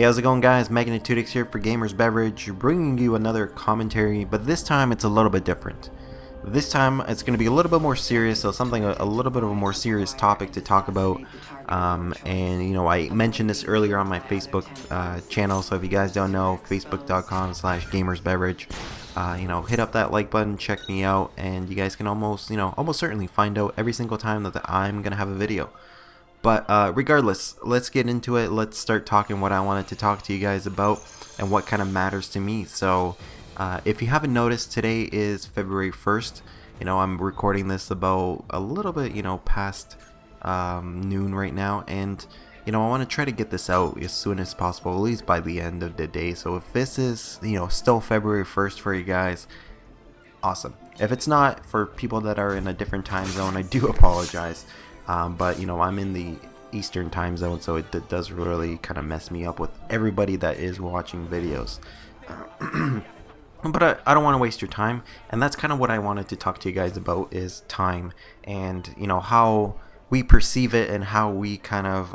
Hey, how's it going, guys? Magnitudex here for GamersBeverage, bringing you another commentary, but this time it's a little bit different. This time it's going to be a little bit more serious, so something a little bit of a more serious topic to talk about. And you know, I mentioned this earlier on my Facebook channel, so if you guys don't know, facebook.com/GamersBeverage, you know, hit up that like button, check me out, and you guys can almost certainly find out every single time that I'm gonna have a video. But regardless, let's get into it. Let's start talking what I wanted to talk to you guys about and what kind of matters to me. So if you haven't noticed, today is February 1st. You know, I'm recording this about a little bit, past noon right now. And, I want to try to get this out as soon as possible, at least by the end of the day. So if this is, still February 1st for you guys, awesome. If it's not, for people that are in a different time zone, I do apologize. But I'm in the Eastern time zone, so it does really kind of mess me up with everybody that is watching videos. But I don't want to waste your time, and that's kind of what I wanted to talk to you guys about, is time, and how we perceive it and how we kind of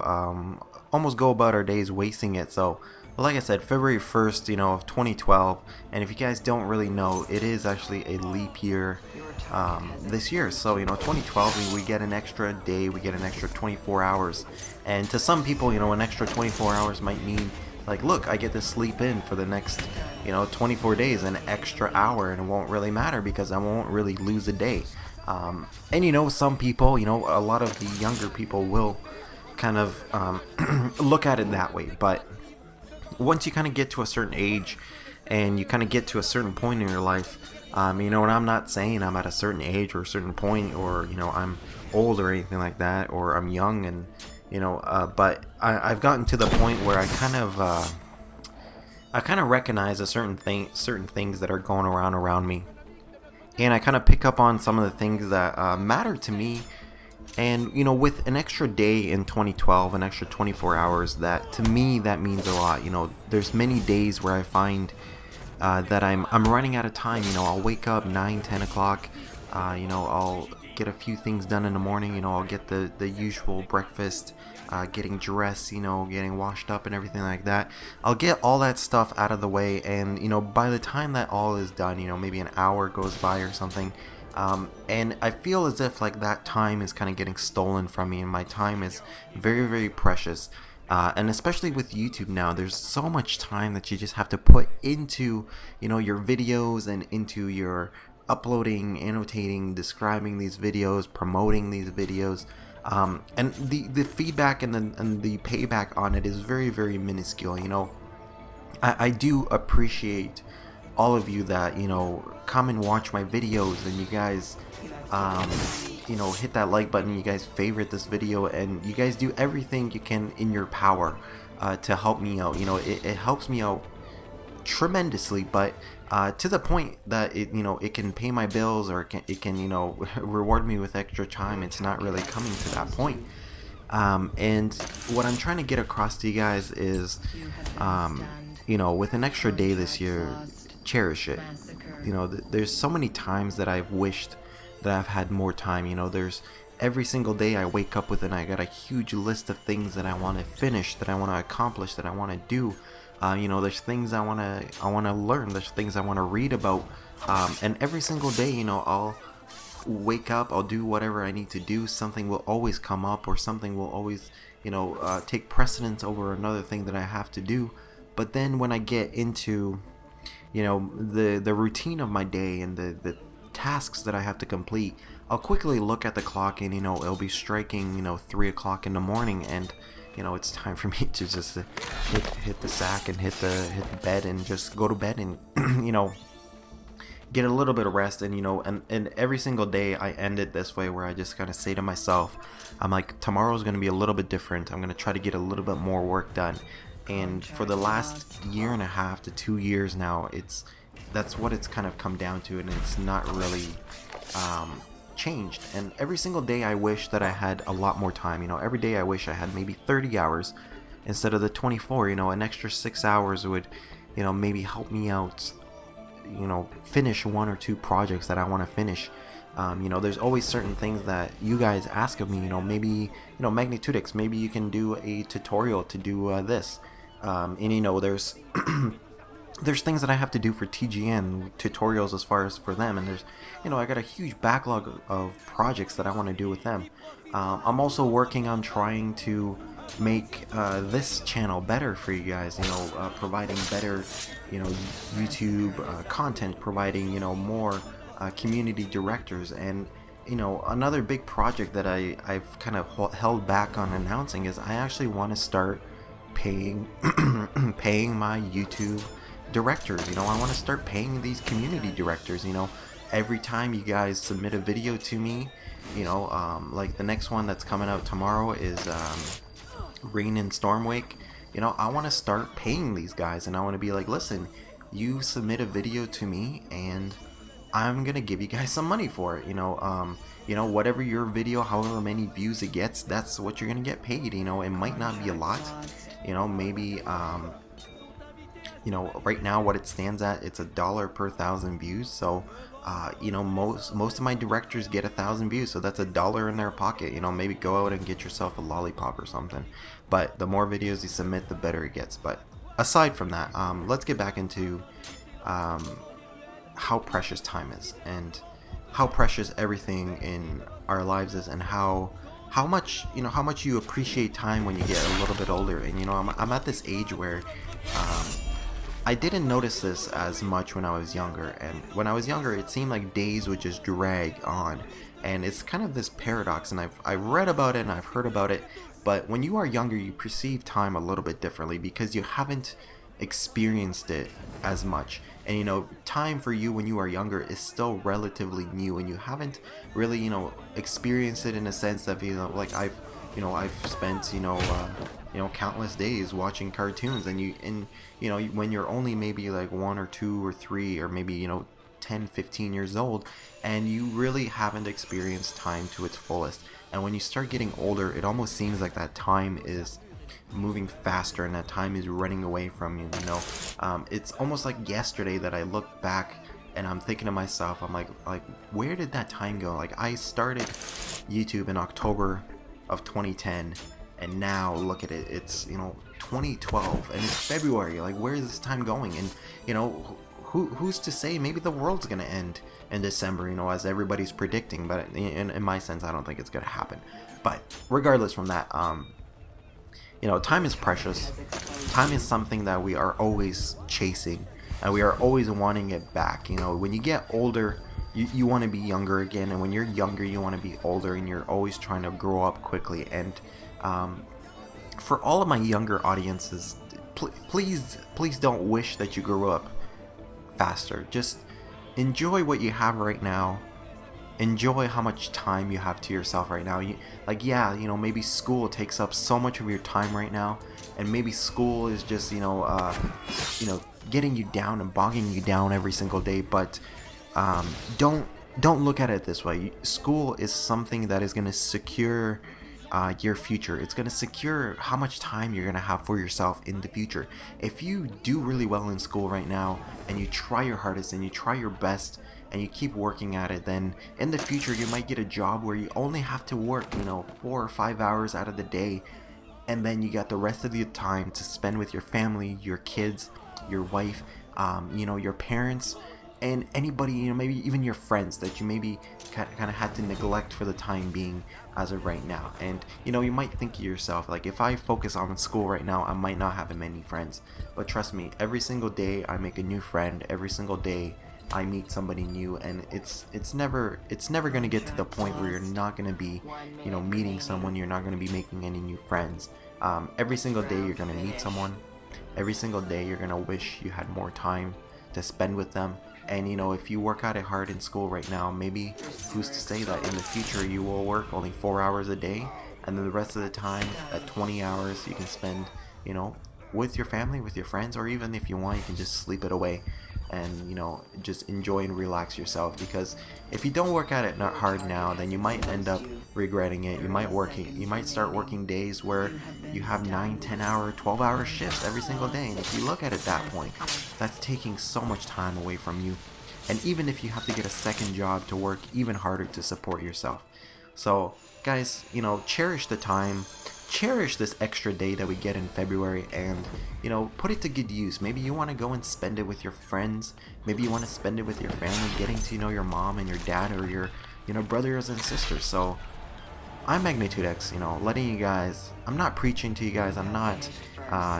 almost go about our days wasting it. So like I said, February 1st, of 2012, and if you guys don't really know, it is actually a leap year this year. So 2012, we get an extra day, we get an extra 24 hours, and to some people, an extra 24 hours might mean, like, look, I get to sleep in for the next 24 days, an extra hour, and it won't really matter because I won't really lose a day. And some people, a lot of the younger people will kind of look at it that way. But once you kind of get to a certain age and you kind of get to a certain point in your life, and I'm not saying I'm at a certain age or a certain point, or I'm old or anything like that, or I'm young, and but I've gotten to the point where I kind of recognize certain things that are going around me, and I kind of pick up on some of the things that matter to me. And with an extra day in 2012, an extra 24 hours, that to me, that means a lot. There's many days where I find that I'm running out of time. I'll wake up 9-10 o'clock, I'll get a few things done in the morning. I'll get the usual breakfast, getting dressed, getting washed up and everything like that. I'll get all that stuff out of the way, and by the time that all is done, maybe an hour goes by or something. And I feel as if like that time is kind of getting stolen from me, and my time is very, very precious. And especially with YouTube now, there's so much time that you just have to put into, your videos, and into your uploading, annotating, describing these videos, promoting these videos. And the feedback and the payback on it is very, very minuscule. I do appreciate all of you that come and watch my videos, and you guys hit that like button, you guys favorite this video, and you guys do everything you can in your power to help me out. It helps me out tremendously, but to the point that it can pay my bills, or it can reward me with extra time. It's not really coming to that point. And what I'm trying to get across to you guys is with an extra day this year, cherish it. There's so many times that I've wished that I've had more time. There's every single day I wake up with, and I got a huge list of things that I want to finish, that I want to accomplish, that I want to do. There's things I want to learn, there's things I want to read about, and every single day, I'll wake up, I'll do whatever I need to do. Something will always come up, or something will always take precedence over another thing that I have to do. But then when I get into the routine of my day and the tasks that I have to complete, I'll quickly look at the clock, and it'll be striking 3 o'clock in the morning, and it's time for me to just hit the sack and hit the bed and just go to bed, and get a little bit of rest. And and every single day I end it this way, where I just kind of say to myself, I'm like, tomorrow's going to be a little bit different. I'm going to try to get a little bit more work done. And for the last 1.5 to 2 years now, that's what it's kind of come down to, and it's not really changed. And every single day I wish that I had a lot more time. Every day I wish I had maybe 30 hours instead of the 24. An extra 6 hours would maybe help me out, finish 1 or 2 projects that I want to finish. There's always certain things that you guys ask of me. Maybe Magnitudex, maybe you can do a tutorial to do this. And you know, there's there's things that I have to do for TGN tutorials as far as for them, and there's, you know, I got a huge backlog of projects that I want to do with them. I'm also working on trying to make this channel better for you guys, you know, providing better, you know, YouTube content, providing, you know, more community directors. And you know, another big project that I've kind of held back on announcing is I actually want to start paying paying my YouTube directors. You know, I want to start paying these community directors. You know, every time you guys submit a video to me, you know, like the next one that's coming out tomorrow is Rain and Stormwake. You know, I want to start paying these guys, and I want to be like, listen, you submit a video to me and I'm gonna give you guys some money for it. You know, whatever your video, however many views it gets, that's what you're gonna get paid. You know, it might not be a lot, you know, maybe you know, right now what it stands at, it's $1 per 1,000 views. So you know, most of my directors get 1,000 views, so that's $1 in their pocket. You know, maybe go out and get yourself a lollipop or something. But the more videos you submit, the better it gets. But aside from that, let's get back into how precious time is, and how precious everything in our lives is, and how much, you know, how much you appreciate time when you get a little bit older. And you know, I'm at this age where I didn't notice this as much when I was younger, and when I was younger it seemed like days would just drag on, and it's kind of this paradox, and I've read about it and I've heard about it. But when you are younger, you perceive time a little bit differently because you haven't experienced it as much. And you know, time for you when you are younger is still relatively new, and you haven't really, you know, experienced it in a sense that, you know, like I've spent, you know, countless days watching cartoons, and you know, when you're only maybe like 1 or 2 or 3 or maybe, you know, 10, 15 years old, and you really haven't experienced time to its fullest. And when you start getting older, it almost seems like that time is moving faster and that time is running away from you. You know, it's almost like yesterday that I look back and I'm thinking to myself, I'm like where did that time go? Like, I started YouTube in October of 2010, and now look at it, it's, you know, 2012 and it's February. Like, where is this time going? And you know, who's to say, maybe the world's gonna end in December, you know, as everybody's predicting. But in my sense, I don't think it's gonna happen. But regardless from that, you know, time is precious. Time is something that we are always chasing, and we are always wanting it back. You know, when you get older, you want to be younger again, and when you're younger, you want to be older, and you're always trying to grow up quickly. And for all of my younger audiences, please don't wish that you grew up faster. Just enjoy what you have right now. Enjoy how much time you have to yourself right now. Yeah, you know, maybe school takes up so much of your time right now, and maybe school is just, you know, getting you down and bogging you down every single day. But don't look at it this way. School is something that is going to secure your future. It's going to secure how much time you're going to have for yourself in the future. If you do really well in school right now, and you try your hardest and you try your best, and you keep working at it, then in the future you might get a job where you only have to work, you know, 4 or 5 hours out of the day, and then you got the rest of your time to spend with your family, your kids, your wife, you know, your parents, and anybody, you know, maybe even your friends that you maybe kind of had to neglect for the time being as of right now. And you know, you might think to yourself, like, if I focus on school right now, I might not have many friends. But trust me, every single day I make a new friend. Every single day I meet somebody new, and it's never going to get to the point where you're not going to be, you know, meeting someone. You're not going to be making any new friends. Every single day you're going to meet someone. Every single day you're going to wish you had more time to spend with them. And you know, if you work at it hard in school right now, maybe who's to say that in the future you will work only 4 hours a day, and then the rest of the time, at 20 hours, you can spend, you know, with your family, with your friends, or even if you want, you can just sleep it away and, you know, just enjoy and relax yourself. Because if you don't work at it not hard now, then you might end up regretting it. You might start working days where you have 9, 10 hour, 12 hour shifts every single day, and if you look at it that point, that's taking so much time away from you. And even if you have to get a second job to work even harder to support yourself. So guys, you know, cherish the time, cherish this extra day that we get in February and, you know, put it to good use. Maybe you want to go and spend it with your friends. Maybe you want to spend it with your family, getting to know your mom and your dad or your, you know, brothers and sisters. So I'm Magnitudex, you know, letting you guys, I'm not preaching to you guys. I'm not,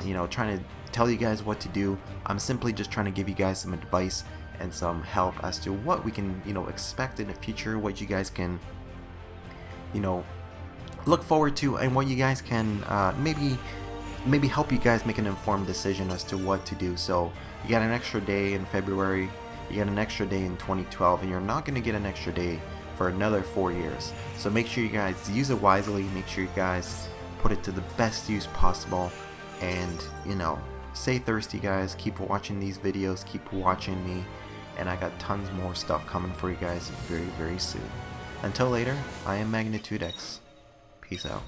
you know, trying to tell you guys what to do. I'm simply just trying to give you guys some advice and some help as to what we can, you know, expect in the future, what you guys can, you know, look forward to, and what you guys can maybe help you guys make an informed decision as to what to do. So you got an extra day in February, you got an extra day in 2012, and you're not going to get an extra day for another 4 years. So make sure you guys use it wisely, make sure you guys put it to the best use possible, and, you know, stay thirsty, guys. Keep watching these videos, keep watching me, and I got tons more stuff coming for you guys very, very soon. Until later, I am Magnitudex. Peace out.